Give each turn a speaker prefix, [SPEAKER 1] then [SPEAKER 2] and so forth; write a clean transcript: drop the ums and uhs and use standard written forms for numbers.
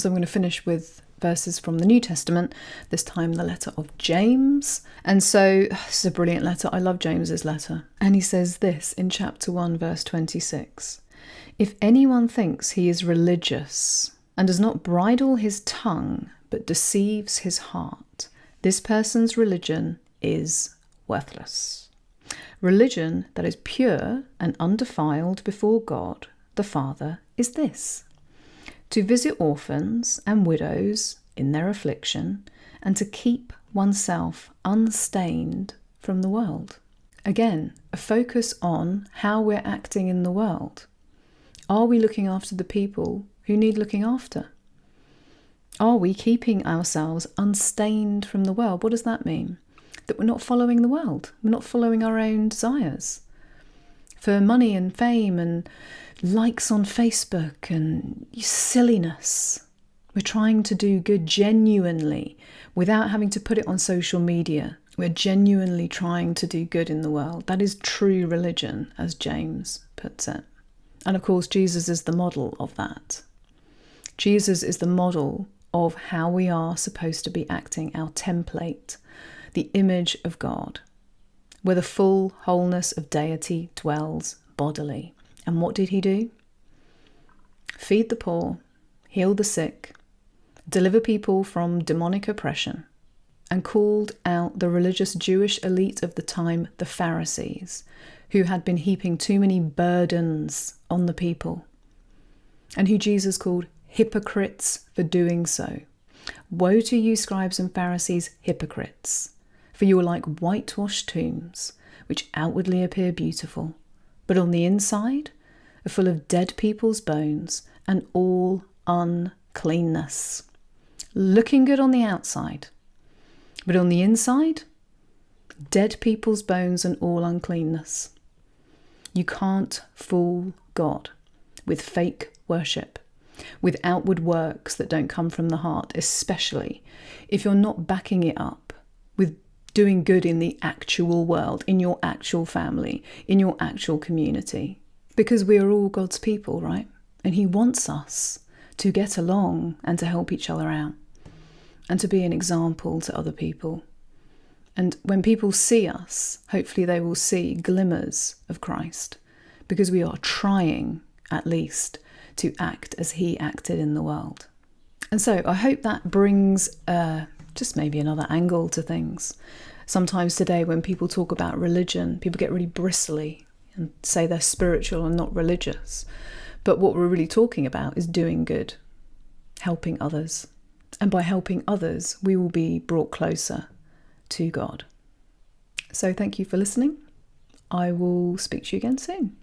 [SPEAKER 1] So I'm going to finish with verses from the New Testament, this time the letter of James. And so this is a brilliant letter. I love James's letter. And he says this in chapter 1, verse 26. If anyone thinks he is religious and does not bridle his tongue, but deceives his heart, this person's religion is worthless. Religion that is pure and undefiled before God the Father is this: to visit orphans and widows in their affliction, and to keep oneself unstained from the world. Again, a focus on how we're acting in the world. Are we looking after the people who need looking after? Are we keeping ourselves unstained from the world? What does that mean? That we're not following the world. We're not following our own desires for money and fame and likes on Facebook and silliness. We're trying to do good genuinely without having to put it on social media. We're genuinely trying to do good in the world. That is true religion, as James puts it. And of course, Jesus is the model of that. Jesus is the model of how we are supposed to be acting, our template, the image of God, where the full wholeness of deity dwells bodily. And what did he do? Feed the poor, heal the sick, deliver people from demonic oppression, and called out the religious Jewish elite of the time, the Pharisees, who had been heaping too many burdens on the people, and who Jesus called hypocrites for doing so. Woe to you, scribes and Pharisees, hypocrites! For you are like whitewashed tombs, which outwardly appear beautiful, but on the inside are full of dead people's bones and all uncleanness. Looking good on the outside, but on the inside, dead people's bones and all uncleanness. You can't fool God with fake worship, with outward works that don't come from the heart, especially if you're not backing it up with doing good in the actual world, in your actual family, in your actual community. Because we are all God's people, right? And he wants us to get along and to help each other out and to be an example to other people. And when people see us, hopefully they will see glimmers of Christ, because we are trying, at least, to act as he acted in the world. And so I hope that brings just maybe another angle to things. Sometimes today when people talk about religion, people get really bristly and say they're spiritual and not religious. But what we're really talking about is doing good, helping others. And by helping others, we will be brought closer to God. So thank you for listening. I will speak to you again soon.